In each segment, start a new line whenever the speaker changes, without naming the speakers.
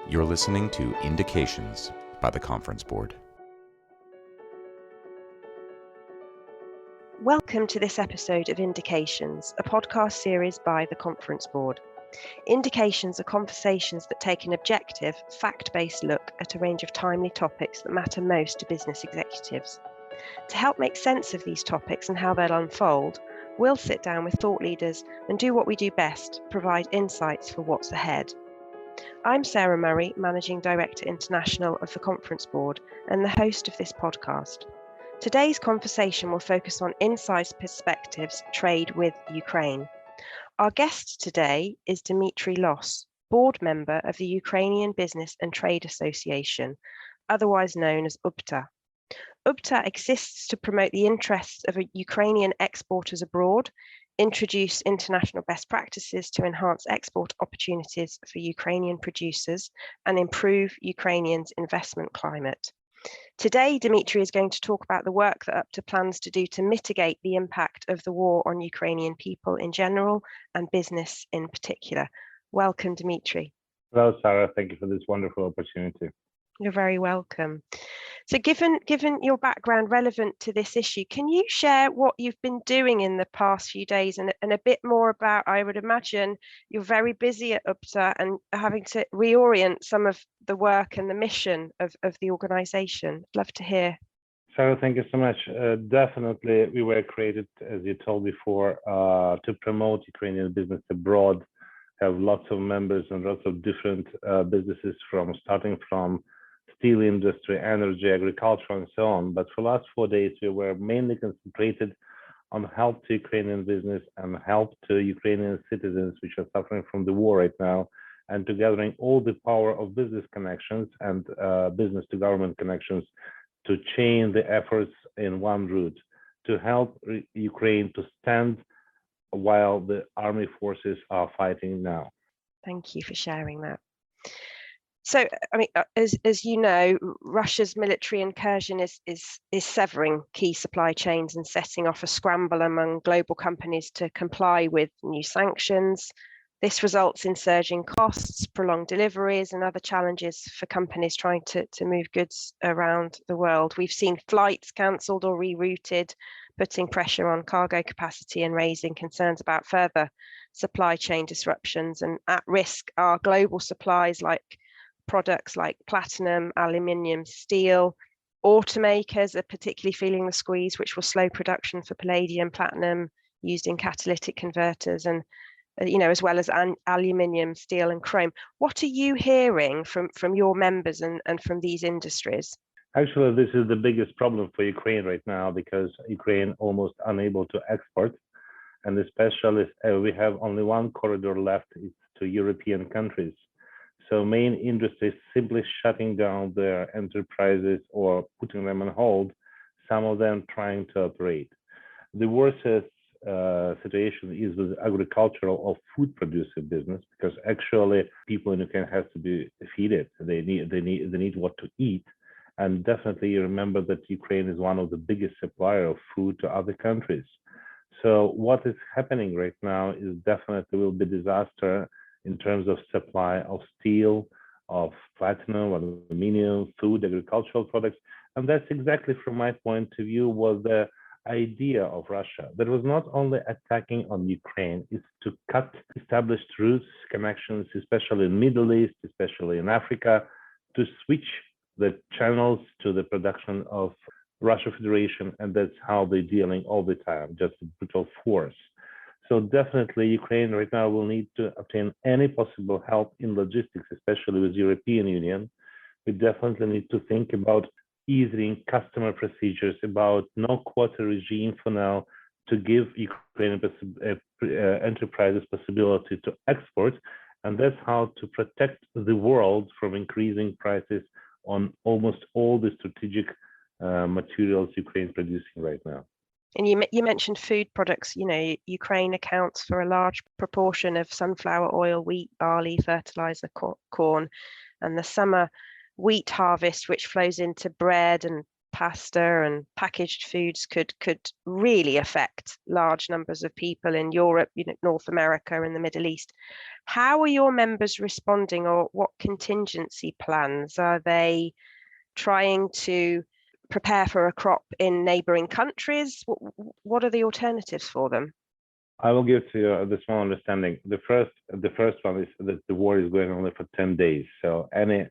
You're listening to Indications by the Conference Board.
Welcome to this episode of Indications, a podcast series by the Conference Board. Indications are conversations that take an objective, fact-based look at a range of timely topics that matter most to business executives. To help make sense of these topics and how they'll unfold, we'll sit down with thought leaders and do what we do best, provide insights for what's ahead. I'm Sara Murray, Managing Director International of the Conference Board and the host of this podcast. Today's conversation will focus on Insights Perspectives Trade with Ukraine. Our guest today is Dmytro Los, board member of the Ukrainian Business and Trade Association, otherwise known as UBTA. UBTA exists to promote the interests of Ukrainian exporters abroad, introduce international best practices to enhance export opportunities for Ukrainian producers, and improve Ukrainians' investment climate. Today, Dmytro is going to talk about the work that UBTA plans to do to mitigate the impact of the war on Ukrainian people in general and business in particular. Welcome, Dmytro.
Hello, Sara. Thank you for this wonderful opportunity.
You're very welcome. So given your background relevant to this issue, can you share what you've been doing in the past few days and a bit more about, I would imagine you're very busy at UBTA and having to reorient some of the work and the mission of the organisation. Love to hear.
Sarah, thank you so much. Definitely, we were created, as you told before, to promote Ukrainian business abroad, have lots of members and lots of different businesses starting from steel industry, energy, agriculture, and so on. But for the last 4 days, we were mainly concentrated on help to Ukrainian business and help to Ukrainian citizens which are suffering from the war right now, and to gathering all the power of business connections and business to government connections to chain the efforts in one route to help Ukraine to stand while the army forces are fighting now.
Thank you for sharing that. So, I mean, as you know, Russia's military incursion is severing key supply chains and setting off a scramble among global companies to comply with new sanctions. This results in surging costs, prolonged deliveries, and other challenges for companies trying to move goods around the world. We've seen flights cancelled or rerouted, putting pressure on cargo capacity and raising concerns about further supply chain disruptions. And at risk are global supplies like products like platinum, aluminium, steel. Automakers are particularly feeling the squeeze, which will slow production for palladium, platinum used in catalytic converters, and as well as aluminium, steel, and chrome. What are you hearing from your members and from these industries?
Actually, this is the biggest problem for Ukraine right now because Ukraine almost unable to export, and especially we have only one corridor left, it's to European countries. So main industries simply shutting down their enterprises or putting them on hold, some of them trying to operate. The worst situation is with agricultural or food producing business, because actually people in Ukraine have to be fed. They need what to eat. And definitely you remember that Ukraine is one of the biggest supplier of food to other countries. So what is happening right now is definitely will be disaster in terms of supply of steel, of platinum, aluminium, food, agricultural products. And that's exactly from my point of view was the idea of Russia. That was not only attacking on Ukraine, it's to cut established routes, connections, especially in Middle East, especially in Africa, to switch the channels to the production of Russia Federation. And that's how they're dealing all the time, just brutal force. So definitely Ukraine right now will need to obtain any possible help in logistics, especially with European Union. We definitely need to think about easing customer procedures, about no quota regime for now, to give Ukrainian enterprises possibility to export. And that's how to protect the world from increasing prices on almost all the strategic materials Ukraine is producing right now.
And you mentioned food products. Ukraine accounts for a large proportion of sunflower oil, wheat, barley, fertilizer, corn, and the summer wheat harvest, which flows into bread and pasta and packaged foods could really affect large numbers of people in Europe, North America and the Middle East. How are your members responding, or what contingency plans? Are they trying to prepare for a crop in neighboring countries? What are the alternatives for them?
I will give to you the small understanding. The first one is that the war is going on for 10 days. So any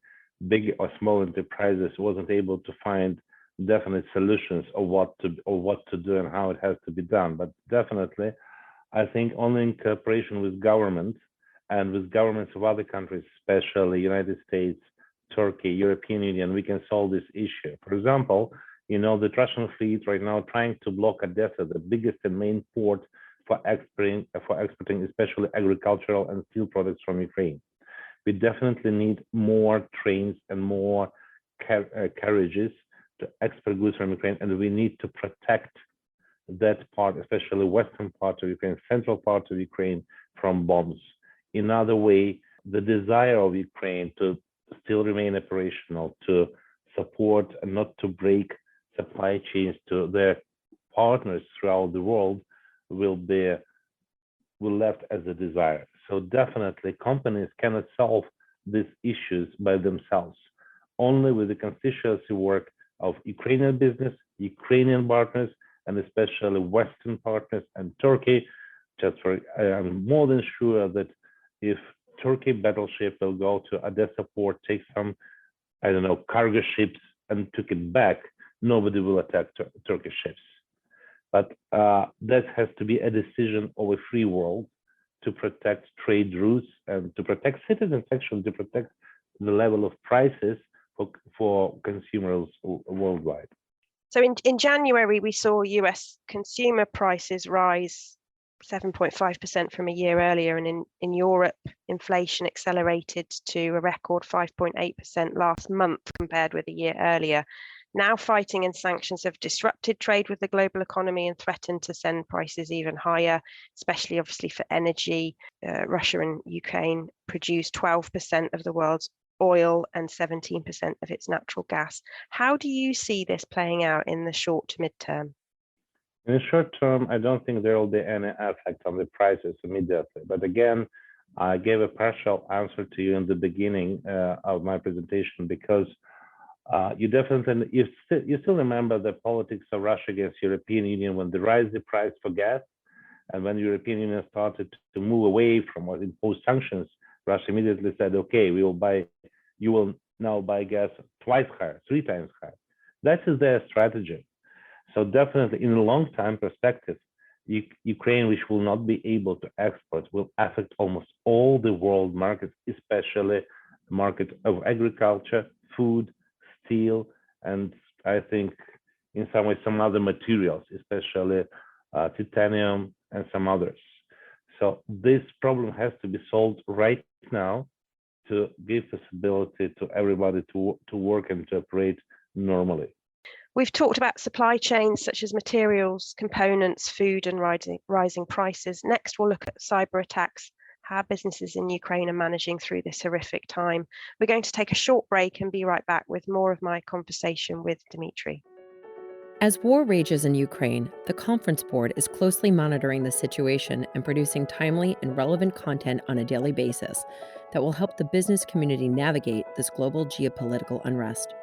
big or small enterprises wasn't able to find definite solutions of what to do and how it has to be done. But definitely, I think only in cooperation with governments and with governments of other countries, especially United States, Turkey, European Union, we can solve this issue. For example, the Russian fleet right now trying to block Odessa, the biggest and main port for exporting especially agricultural and steel products from Ukraine. We definitely need more trains and more carriages to export goods from Ukraine, and we need to protect that part, especially western part of Ukraine, central part of Ukraine, from bombs. In other way, the desire of Ukraine to still remain operational, to support and not to break supply chains to their partners throughout the world will left as a desire. So definitely companies cannot solve these issues by themselves. Only with the constituency work of Ukrainian business, Ukrainian partners, and especially Western partners and Turkey. I'm more than sure that if Turkey battleship will go to Odessa port, take some, cargo ships and took it back, nobody will attack Turkish ships. But that has to be a decision of a free world to protect trade routes and to protect citizens, actually, to protect the level of prices for consumers worldwide.
So in January, we saw US consumer prices rise 7.5% from a year earlier. And in Europe, inflation accelerated to a record 5.8% last month compared with a year earlier. Now fighting and sanctions have disrupted trade with the global economy and threatened to send prices even higher, especially obviously for energy. Russia and Ukraine produce 12% of the world's oil and 17% of its natural gas. How do you see this playing out in the short to mid-term?
In the short term, I don't think there will be any effect on the prices immediately. But again, I gave a partial answer to you in the beginning of my presentation because you still remember the politics of Russia against European Union when they raised the price for gas, and when the European Union started to move away from what imposed sanctions, Russia immediately said, "Okay, you will now buy gas twice higher, 3 times higher." That is their strategy. So definitely, in a long-term perspective, Ukraine, which will not be able to export, will affect almost all the world markets, especially the market of agriculture, food, steel, and I think in some way some other materials, especially titanium and some others. So this problem has to be solved right now to give possibility to everybody to work and to operate normally.
We've talked about supply chains such as materials, components, food, and rising prices. Next, we'll look at cyber attacks, how businesses in Ukraine are managing through this horrific time. We're going to take a short break and be right back with more of my conversation with Dmytro.
As war rages in Ukraine, the Conference Board is closely monitoring the situation and producing timely and relevant content on a daily basis that will help the business community navigate this global geopolitical unrest.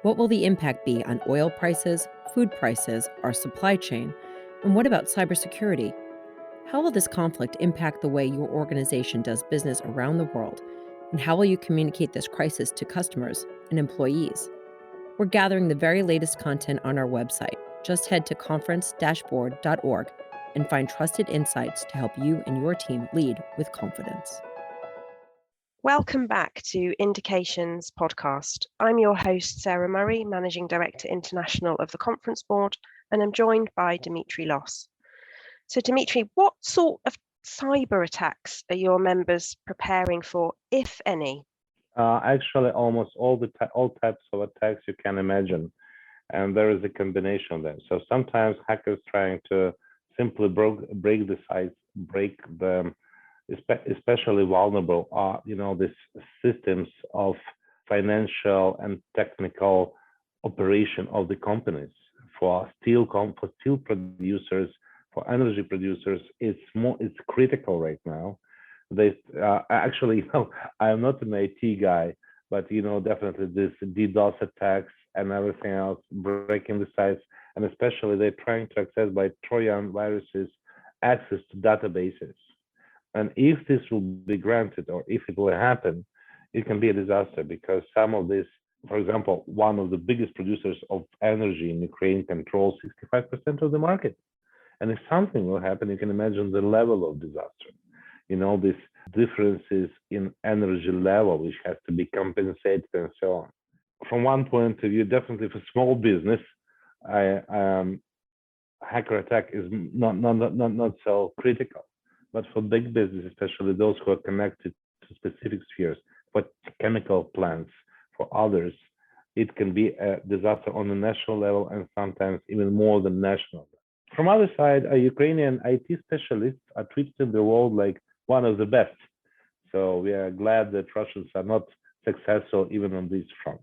What will the impact be on oil prices, food prices, our supply chain, and what about cybersecurity? How will this conflict impact the way your organization does business around the world? And how will you communicate this crisis to customers and employees? We're gathering the very latest content on our website. Just head to conference-board.org and find trusted insights to help you and your team lead with confidence.
Welcome back to Indications podcast. I'm your host, Sara Murray, Managing Director International of the Conference Board, and I'm joined by Dmytro Los. So Dmytro, what sort of cyber attacks are your members preparing for, if any?
Actually, almost all types of attacks you can imagine, and there is a combination of them. So sometimes hackers trying to simply break the sites, break them, especially vulnerable are these systems of financial and technical operation of the companies. For steel producers, for energy producers, it's critical right now. They actually, I am not an IT guy, but definitely this DDoS attacks and everything else, breaking the sites, and especially they're trying to access by Trojan viruses access to databases. And if this will be granted, or if it will happen, it can be a disaster, because some of this, for example, one of the biggest producers of energy in Ukraine controls 65% of the market. And if something will happen, you can imagine the level of disaster. These differences in energy level, which has to be compensated and so on. From one point of view, definitely for small business, hacker attack is not so critical. But for big business, especially those who are connected to specific spheres, for chemical plants, for others, it can be a disaster on the national level, and sometimes even more than national. From other side, Ukrainian IT specialists are treated in the world like one of the best. So we are glad that Russians are not successful even on this front.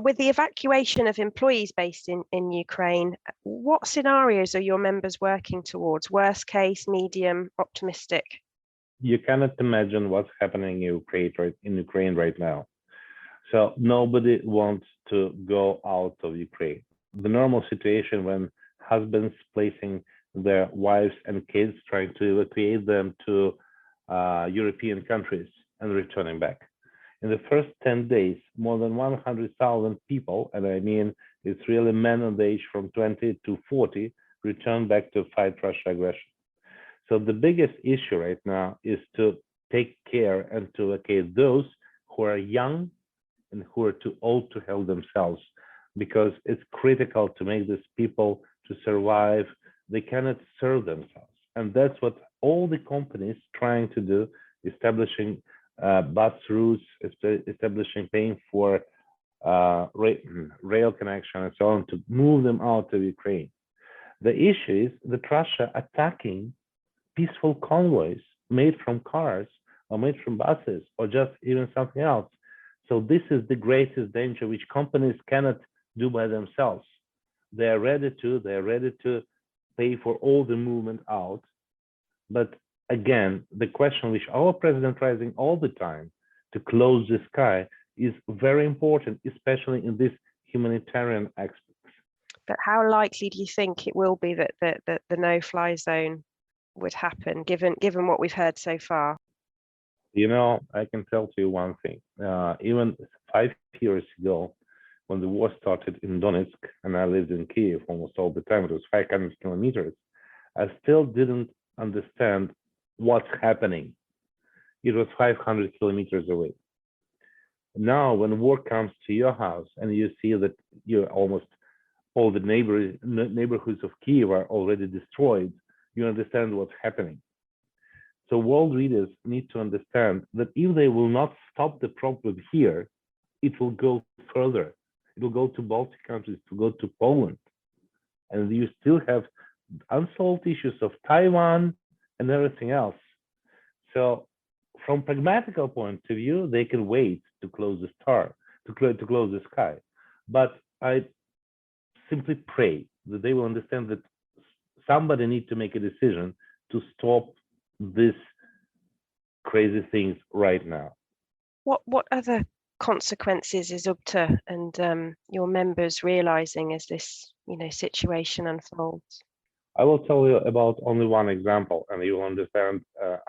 With the evacuation of employees based in Ukraine, what scenarios are your members working towards? Worst case, medium, optimistic?
You cannot imagine what's happening in Ukraine right now. So nobody wants to go out of Ukraine. The normal situation when husbands placing their wives and kids, trying to evacuate them to European countries and returning back. In the first 10 days, more than 100,000 people, and I mean it's really men on the age from 20 to 40, returned back to fight Russia aggression. So the biggest issue right now is to take care and to evacuate those who are young and who are too old to help themselves, because it's critical to make these people to survive. They cannot serve themselves. And that's what all the companies trying to do, establishing bus routes, establishing paying for rail connection and so on to move them out of Ukraine. The issue is that Russia attacking peaceful convoys made from cars or made from buses or just even something else. So this is the greatest danger which companies cannot do by themselves. They're ready to pay for all the movement out. But again, the question which our president raising all the time to close the sky is very important, especially in this humanitarian aspects.
But how likely do you think it will be that the no-fly zone would happen, given what we've heard so far?
I can tell you one thing. Even 5 years ago, when the war started in Donetsk, and I lived in Kiev almost all the time, it was 500 kilometers, I still didn't understand what's happening. It was 500 kilometers away. Now, when war comes to your house and you see that almost all the neighborhoods of Kiev are already destroyed, you understand what's happening. So world leaders need to understand that if they will not stop the problem here, it will go further. It will go to Baltic countries, to go to Poland. And you still have unsolved issues of Taiwan and everything else. So from pragmatical point of view, they can wait to close the close the sky. But I simply pray that they will understand that somebody needs to make a decision to stop this crazy things right now.
What other consequences is UBTA and your members realizing as this situation unfolds?
I will tell you about only one example, and you will understand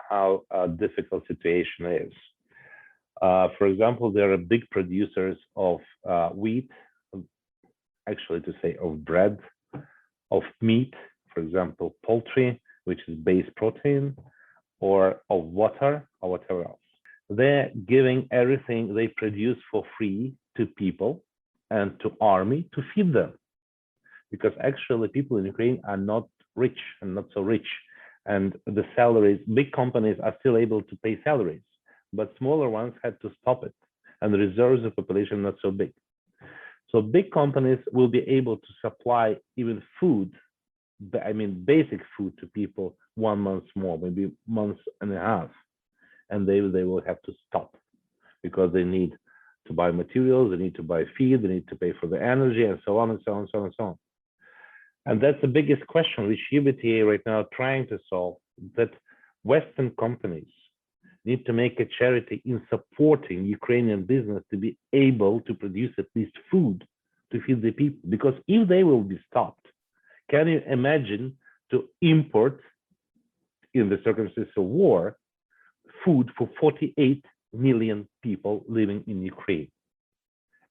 how difficult situation is. For example, there are big producers of wheat, actually to say of bread, of meat, for example, poultry, which is base protein, or of water, or whatever else. They're giving everything they produce for free to people and to army to feed them. Because actually people in Ukraine are not rich and not so rich. And the salaries, big companies are still able to pay salaries, but smaller ones had to stop it. And the reserves of population not so big. So big companies will be able to supply even food, I mean basic food to people 1 month more, maybe month and a half. And they will have to stop because they need to buy materials, they need to buy feed, they need to pay for the energy, and so on and so on and so on and so on. And that's the biggest question which UBTA right now trying to solve, that Western companies need to make a charity in supporting Ukrainian business to be able to produce at least food to feed the people. Because if they will be stopped, can you imagine to import, in the circumstances of war, food for 48 million people living in Ukraine?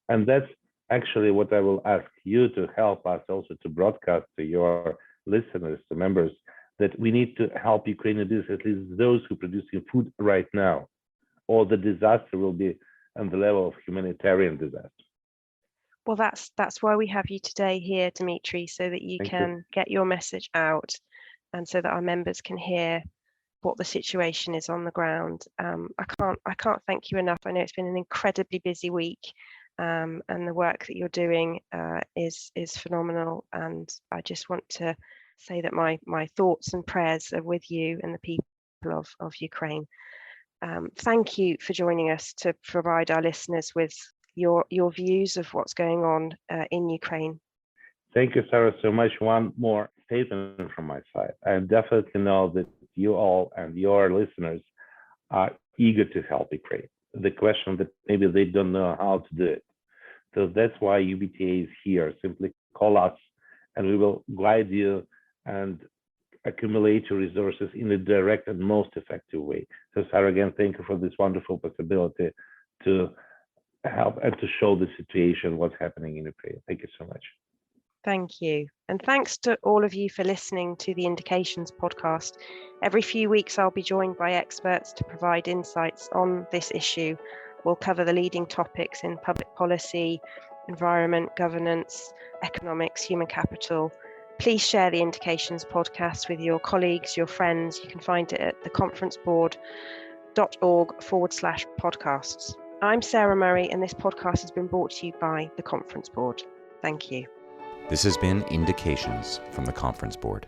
And that's actually what I will ask you to help us also to broadcast to your listeners, to members, that we need to help Ukrainian business, at least those who are producing food right now, or the disaster will be on the level of humanitarian disaster.
Well, that's why we have you today here, Dmytro, so that you can get your message out, and so that our members can hear what the situation is on the ground. I can't thank you enough. I know it's been an incredibly busy week, and the work that you're doing is phenomenal. And I just want to say that my thoughts and prayers are with you and the people of Ukraine. Thank you for joining us to provide our listeners with your views of what's going on in Ukraine.
Thank you, Sara, so much. One more statement from my side. I definitely know that you all and your listeners are eager to help Ukraine. The question that maybe they don't know how to do it. So that's why UBTA is here. Simply call us and we will guide you and accumulate your resources in a direct and most effective way. So Sara, again, thank you for this wonderful possibility to help and to show the situation, what's happening in Ukraine. Thank you so much.
Thank you. And thanks to all of you for listening to the Indications podcast. Every few weeks, I'll be joined by experts to provide insights on this issue. We'll cover the leading topics in public policy, environment, governance, economics, human capital. Please share the Indications podcast with your colleagues, your friends. You can find it at theconferenceboard.org/podcasts. I'm Sara Murray, and this podcast has been brought to you by the Conference Board. Thank you.
This has been Indications from the Conference Board.